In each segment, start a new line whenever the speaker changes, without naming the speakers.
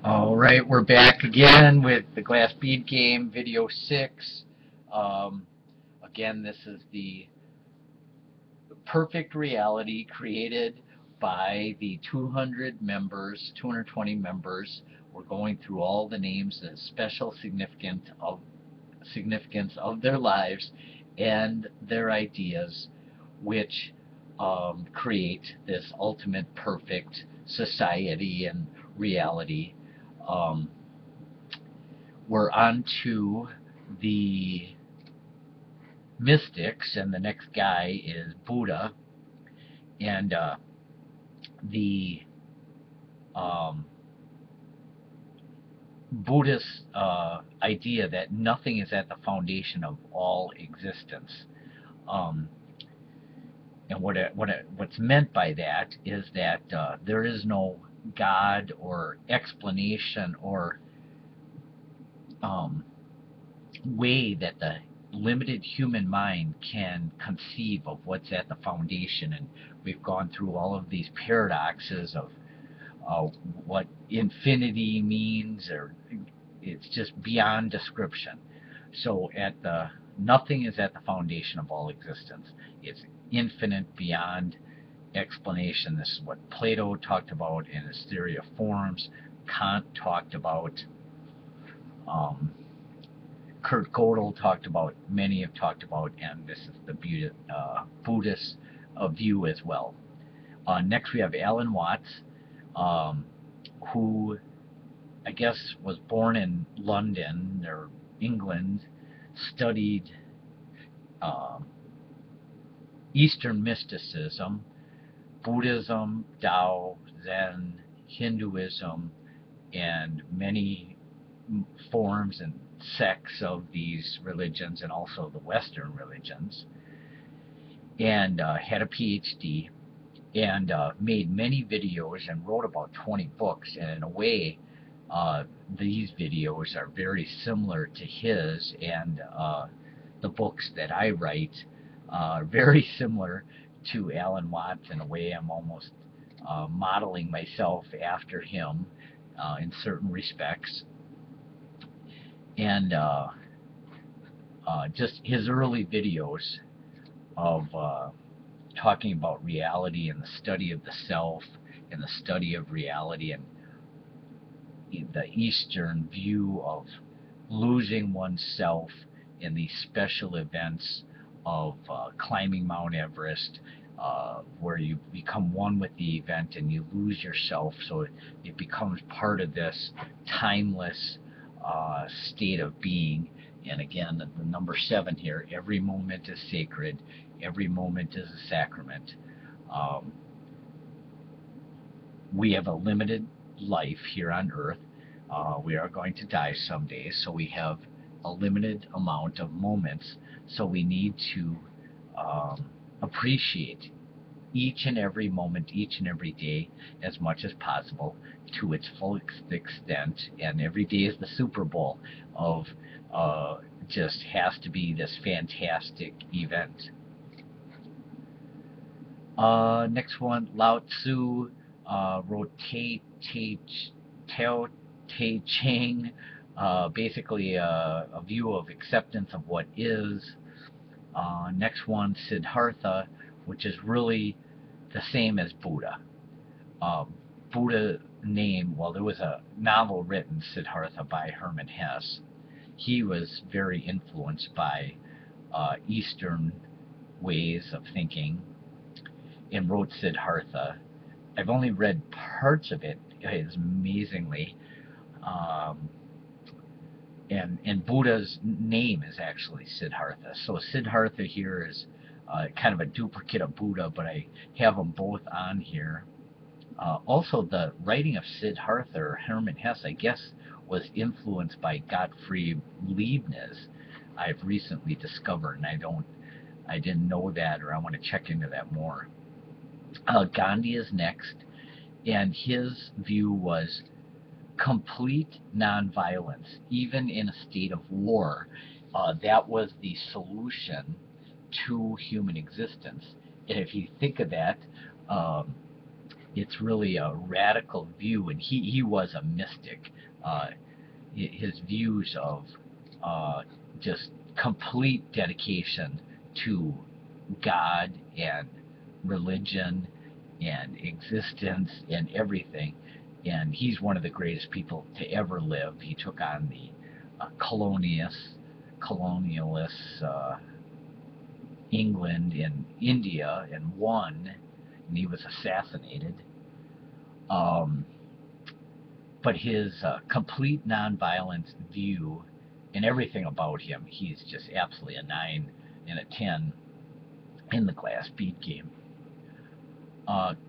All right, we're back again with the glass bead game, video 6. Um, Again, this is the perfect reality created by the 220 members. We're going through all the names and special significance of their lives and their ideas, which create this ultimate perfect society and reality. Um, we're on to the mystics, and the next guy is Buddha, and the um, Buddhist idea that nothing is at the foundation of all existence. Um, and what's meant by that is that there is no God or explanation or um, way that the limited human mind can conceive of what's at the foundation. And we've gone through all of these paradoxes of what infinity means, or it's just beyond description. So at the nothing is at the foundation of all existence. It's infinite beyond explanation. This is what Plato talked about in his theory of forms. Kant talked about. Um, Kurt Gödel talked about. Many have talked about, and this is the Buddhist view as well. Next, we have Alan Watts, um, who I guess was born in London or England, studied um, Eastern mysticism, Buddhism, Tao, Zen, Hinduism, and many forms and sects of these religions, and also the Western religions, and had a PhD, and made many videos and wrote about 20 books. And in a way, these videos are very similar to his, and the books that I write are very similar to Alan Watts. In a way, I'm almost modeling myself after him in certain respects. And just his early videos of talking about reality and the study of the self and the study of reality, and the Eastern view of losing oneself in these special events of climbing Mount Everest, where you become one with the event and you lose yourself, so it becomes part of this timeless state of being. And again, the number 7 here: every moment is sacred, every moment is a sacrament. Um, we have a limited life here on earth. We are going to die someday, so we have a limited amount of moments. So we need to appreciate each and every moment, each and every day, as much as possible to its full extent. And every day is the Super Bowl of just has to be this fantastic event. Next one, Lao Tzu wrote Tao Te Ching, basically a view of acceptance of what is. Next one, Siddhartha, which is really the same as Buddha. Uh, Buddha name, well, there was a novel written, Siddhartha, by Hermann Hesse. He was very influenced by Eastern ways of thinking and wrote Siddhartha. I've only read parts of it. It's amazingly. Um, and Buddha's name is actually Siddhartha. So Siddhartha here is kind of a duplicate of Buddha, but I have them both on here. Also, the writing of Siddhartha, or Hermann Hesse, I guess, was influenced by Gottfried Leibniz. I've recently discovered, and I didn't know that, or I want to check into that more. Gandhi is next, and his view was complete nonviolence, even in a state of war. That was the solution to human existence. And if you think of that, um, it's really a radical view, and he was a mystic. Uh, his views of just complete dedication to God and religion and existence and everything. And he's one of the greatest people to ever live. He took on the colonialists England and India and won, and he was assassinated. Um, but his complete nonviolence view and everything about him, he's just absolutely a 9 and a 10 in the glass bead game.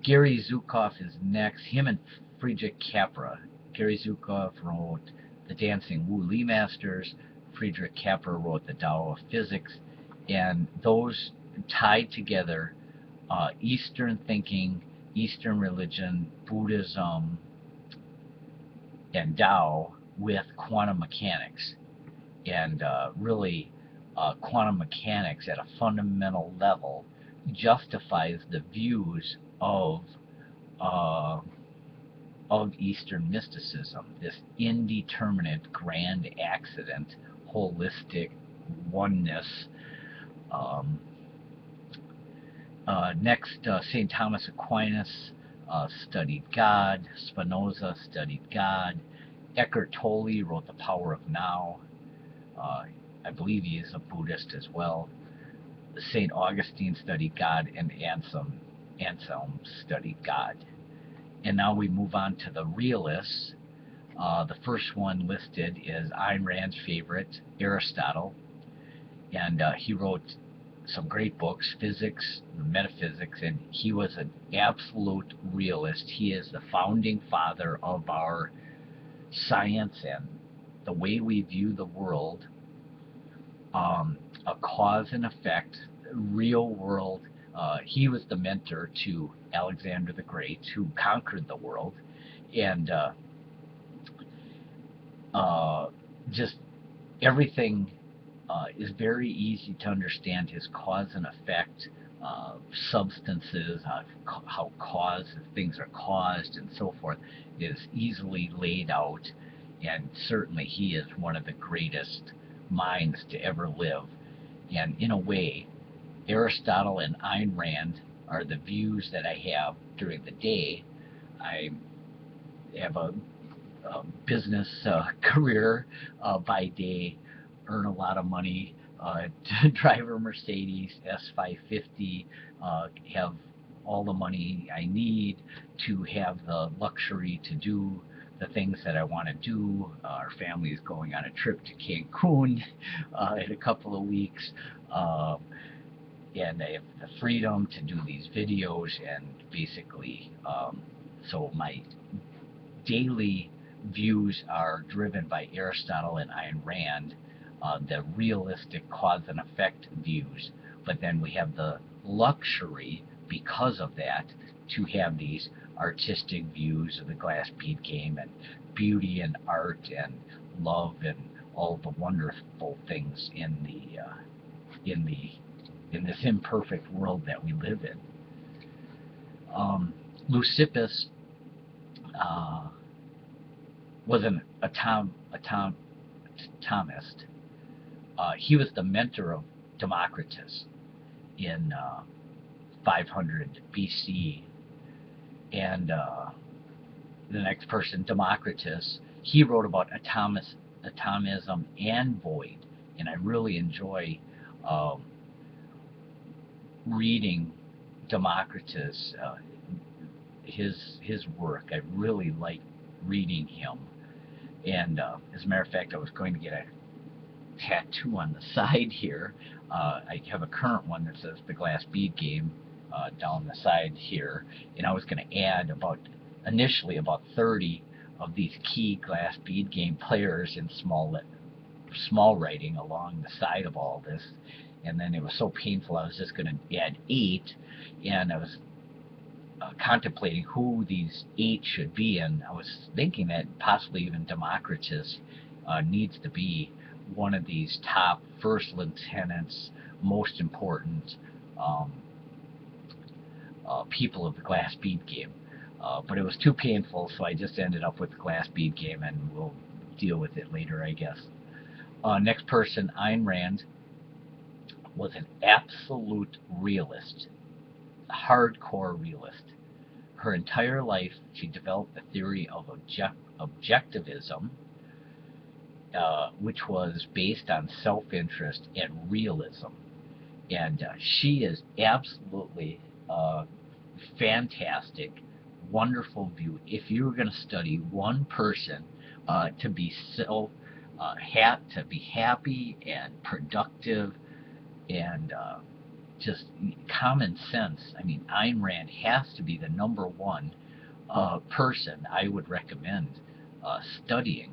Gary Zukav is next. Him and Friedrich Capra. Gary Zukav wrote The Dancing Wu Li Masters. Friedrich Capra wrote The Tao of Physics. And those tied together Eastern thinking, Eastern religion, Buddhism, and Tao with quantum mechanics. And really, quantum mechanics at a fundamental level justifies the views uh, of Eastern mysticism, this indeterminate grand accident, holistic oneness. Um, Next, St. Thomas Aquinas studied God. Spinoza studied God. Eckhart Tolle wrote The Power of Now. I believe he is a Buddhist as well. St. Augustine studied God, and Anselm studied God. And now we move on to the realists. The first one listed is Ayn Rand's favorite, Aristotle. And he wrote some great books, physics, metaphysics, and he was an absolute realist. He is the founding father of our science and the way we view the world. A cause and effect, real world. He was the mentor to Alexander the Great, who conquered the world, and just everything is very easy to understand. His cause and effect, substances, how things are caused, and so forth, is easily laid out, and certainly he is one of the greatest minds to ever live. And in a way, Aristotle and Ayn Rand are the views that I have during the day. I have a business career by day, earn a lot of money, drive a Mercedes S550, have all the money I need to have the luxury to do the things that I want to do. Our family is going on a trip to Cancun in a couple of weeks, and I have the freedom to do these videos, and basically, so my daily views are driven by Aristotle and Ayn Rand, the realistic cause and effect views. But then we have the luxury, because of that, to have these artistic views of the glass bead game and beauty and art and love and all the wonderful things in this imperfect world that we live in. Leucippus was an Thomist. He was the mentor of Democritus in 500 BC, and the next person, Democritus, he wrote about atomism and void, and I really enjoy reading Democritus, his work. I really like reading him. And as a matter of fact, I was going to get a tattoo on the side here. I have a current one that says the glass bead game down the side here, and I was going to add initially about 30 of these key glass bead game players in small writing along the side of all this, and then it was so painful I was just going to add 8, and I was contemplating who these 8 should be, and I was thinking that possibly even Democritus needs to be one of these top first lieutenants, most important people of the glass bead game. But it was too painful, so I just ended up with the glass bead game, and we'll deal with it later, I guess. Next person, Ayn Rand, was an absolute realist, hardcore realist. Her entire life, she developed the theory of objectivism, which was based on self-interest and realism. And she is absolutely fantastic, wonderful view. If you were going to study one person to be to be happy and productive and just common sense, I mean, Ayn Rand has to be the number one person I would recommend studying.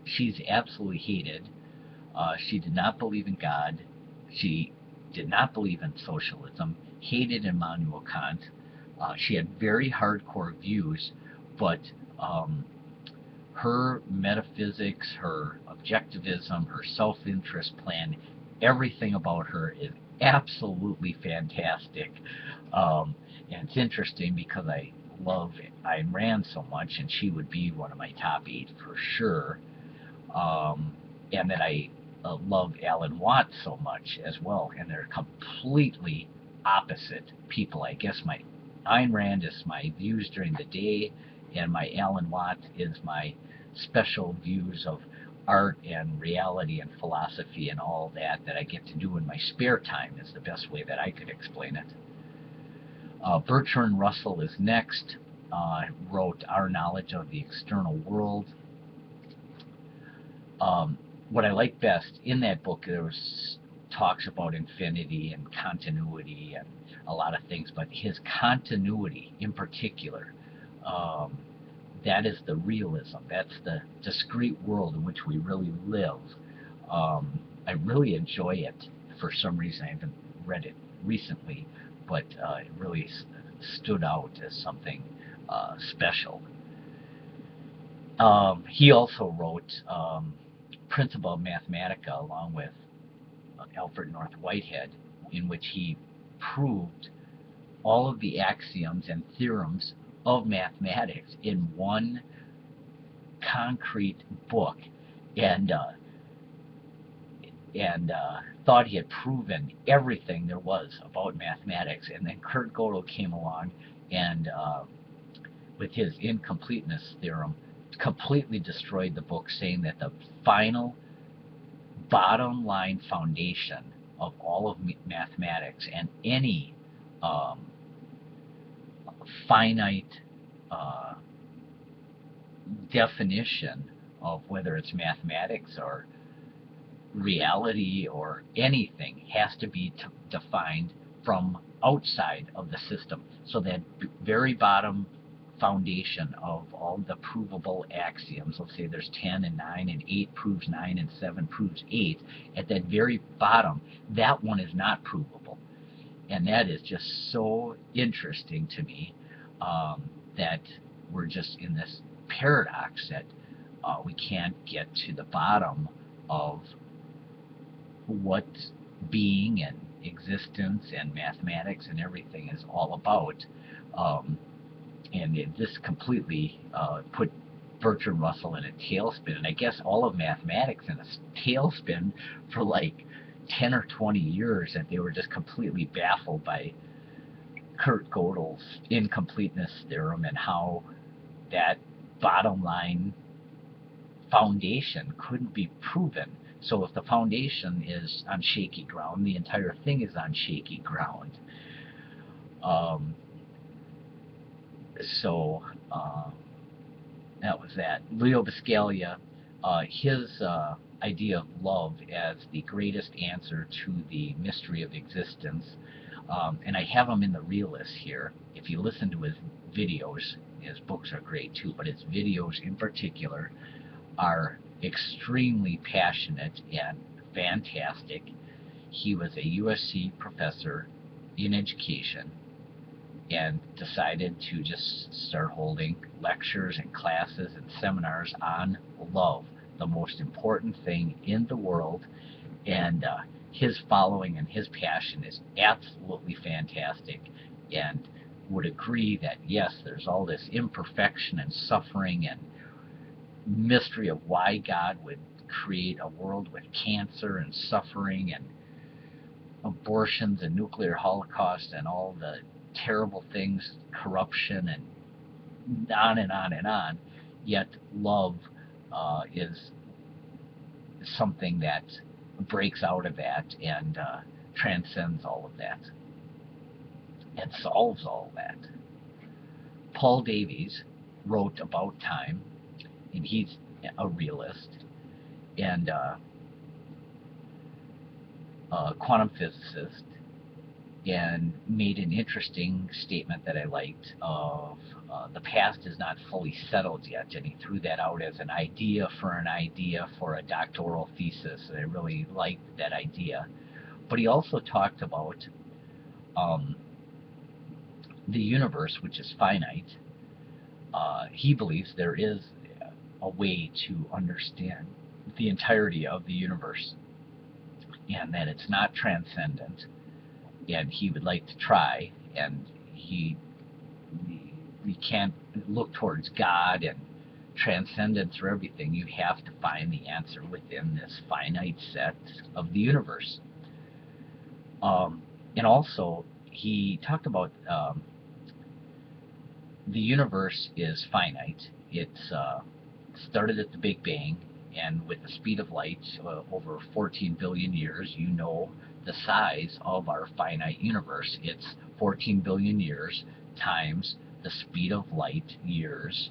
She's absolutely hated. She did not believe in God. She did not believe in socialism, hated Immanuel Kant. She had very hardcore views, but her metaphysics, her objectivism, her self-interest plan, everything about her is absolutely fantastic. And it's interesting because I love Ayn Rand so much, and she would be one of my top 8 for sure. And that I love Alan Watts so much as well, and they're completely opposite people. I guess my Ayn Rand is my views during the day, and my Alan Watts is my special views of art and reality and philosophy and all that I get to do in my spare time, is the best way that I could explain it. Bertrand Russell is next. Wrote Our Knowledge of the External World. What I like best in that book, there was talks about infinity and continuity and a lot of things, but his continuity in particular, that is the realism. That's the discrete world in which we really live. I really enjoy it for some reason. I haven't read it recently, but it really stood out as something special. He also wrote Principia Mathematica along with Alfred North Whitehead, in which he proved all of the axioms and theorems of mathematics in one concrete book, and thought he had proven everything there was about mathematics. And then Kurt Gödel came along and with his incompleteness theorem completely destroyed the book, saying that the final bottom line foundation of all of mathematics and any finite definition of whether it's mathematics or reality or anything has to be defined from outside of the system. So that very bottom foundation of all the provable axioms, let's say there's 10 and 9 and 8 proves 9 and 7 proves 8, at that very bottom, that one is not provable. And that is just so interesting to me, that we're just in this paradox that we can't get to the bottom of what being and existence and mathematics and everything is all about. And this completely put Bertrand Russell in a tailspin, and I guess all of mathematics in a tailspin for like 10 or 20 years, that they were just completely baffled by Kurt Gödel's incompleteness theorem and how that bottom line foundation couldn't be proven. So if the foundation is on shaky ground, the entire thing is on shaky ground. So that was that. Leo Buscaglia, his idea of love as the greatest answer to the mystery of existence, and I have him in the realist here. If you listen to his videos, his books are great too, but his videos in particular are extremely passionate and fantastic. He was a USC professor in education and decided to just start holding lectures and classes and seminars on love, the most important thing in the world. And his following and his passion is absolutely fantastic. And would agree that yes, there's all this imperfection and suffering and mystery of why God would create a world with cancer and suffering and abortions and nuclear holocaust and all the terrible things, corruption and on and on and on. Yet love is something that breaks out of that and transcends all of that and solves all that. Paul Davies wrote about time, and he's a realist and quantum physicist, and made an interesting statement that I liked of the past is not fully settled yet, and he threw that out as an idea for a doctoral thesis, and I really liked that idea. But he also talked about the universe, which is finite. He believes there is a way to understand the entirety of the universe, and that it's not transcendent, and he would like to try, and we can't look towards God and transcendence for everything. You have to find the answer within this finite set of the universe. And also, he talked about the universe is finite. It's started at the Big Bang, and with the speed of light, over 14 billion years, you know the size of our finite universe. It's 14 billion years times the speed of light years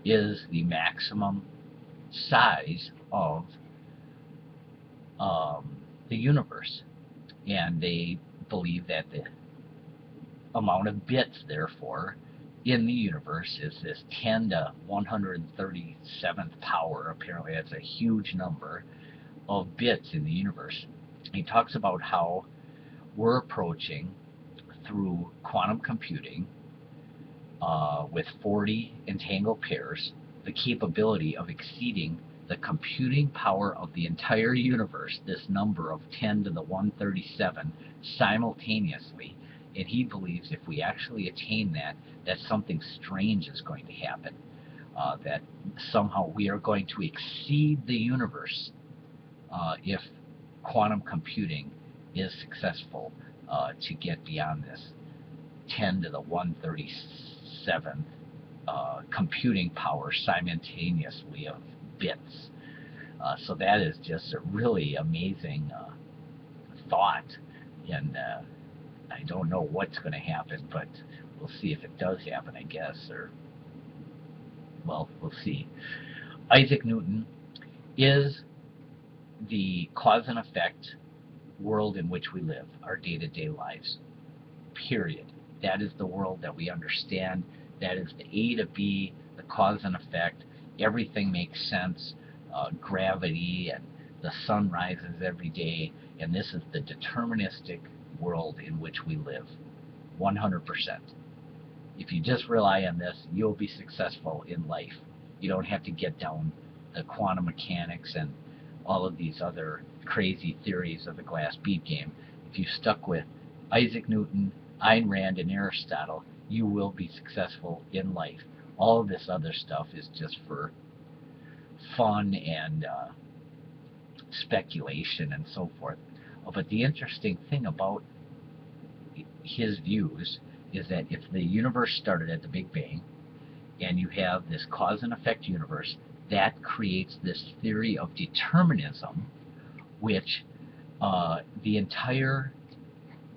is the maximum size of the universe. And they believe that the amount of bits, therefore, in the universe is this 10 to 137th power. Apparently that's a huge number of bits in the universe. He talks about how we're approaching, through quantum computing, with 40 entangled pairs, the capability of exceeding the computing power of the entire universe, this number of 10 to the 137 simultaneously. And he believes if we actually attain that, that something strange is going to happen. That somehow we are going to exceed the universe if quantum computing is successful to get beyond this 10 to the 137th computing power simultaneously of bits. So that is just a really amazing thought, and I don't know what's going to happen, but we'll see if it does happen, I guess, or, well, we'll see. Isaac Newton is the cause and effect world in which we live, our day-to-day lives, period. That is the world that we understand. That is the A to B, the cause and effect. Everything makes sense. Gravity, and the sun rises every day, and this is the deterministic world in which we live, 100%. If you just rely on this, you'll be successful in life. You don't have to get down the quantum mechanics and all of these other crazy theories of the glass bead game. If you stuck with Isaac Newton, Ayn Rand, and Aristotle, you will be successful in life. All of this other stuff is just for fun and speculation and so forth. But the interesting thing about his views is that if the universe started at the Big Bang, and you have this cause and effect universe, that creates this theory of determinism, which the entire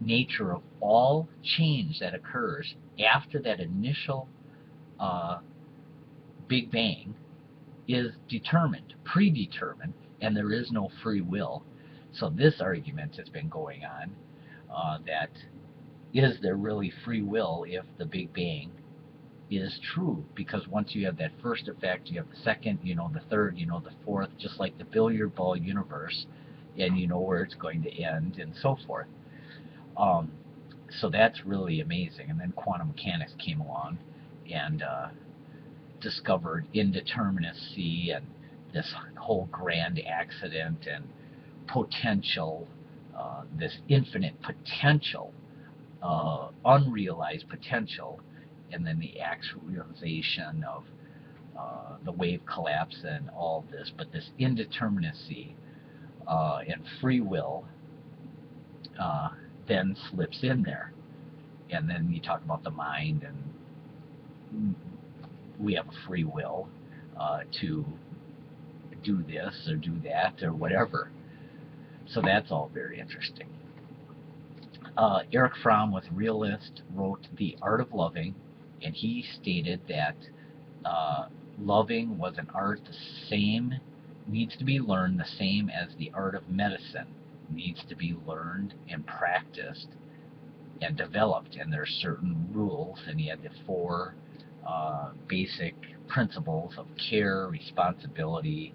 nature of all change that occurs after that initial Big Bang is determined, predetermined, and there is no free will. So this argument has been going on, that is there really free will if the Big Bang is true? Because once you have that first effect, you have the second, you know the third, you know the fourth, just like the billiard ball universe, and you know where it's going to end, and so forth. So that's really amazing. And then quantum mechanics came along and discovered indeterminacy and this whole grand accident and potential, this infinite potential unrealized potential, and then the actualization of the wave collapse and all of this. But this indeterminacy and free will uh, then slips in there. And then you talk about the mind, and we have a free will to do this or do that or whatever. So that's all very interesting. Eric Fromm was a realist, wrote The Art of Loving, and he stated that loving was an art the same, needs to be learned the same as the art of medicine, needs to be learned and practiced and developed. And there are certain rules, and he had the four basic principles of care, responsibility,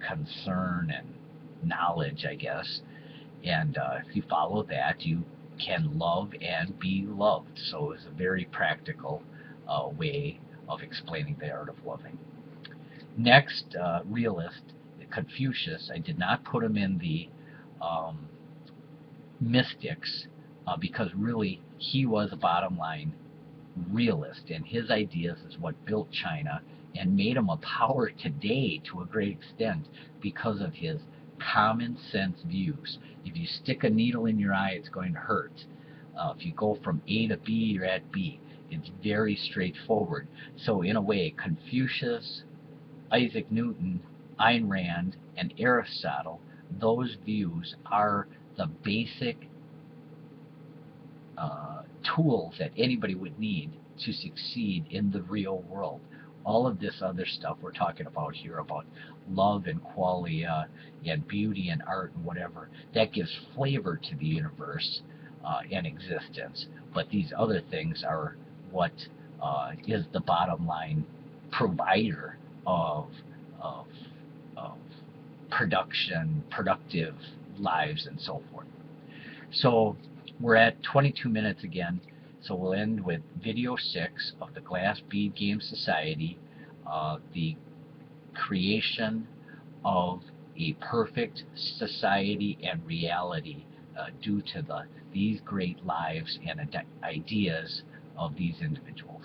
concern, and knowledge, I guess. And if you follow that, you can love and be loved. So it's a very practical way of explaining the art of loving. Next, realist, Confucius. I did not put him in the mystics because really he was a bottom line realist, and his ideas is what built China and made him a power today to a great extent because of his common sense views. If you stick a needle in your eye, it's going to hurt. If you go from A to B, you're at B. It's very straightforward. So in a way, Confucius, Isaac Newton, Ayn Rand, and Aristotle, those views are the basic tools that anybody would need to succeed in the real world. All of this other stuff we're talking about here, about love and qualia and beauty and art and whatever, that gives flavor to the universe and existence. But these other things are what is the bottom line provider of, of, of productive lives, and so forth. So we're at 22 minutes again, so we'll end with video 6 of the Glass Bead Game Society, the creation of a perfect society and reality due to these great lives and ideas of these individuals.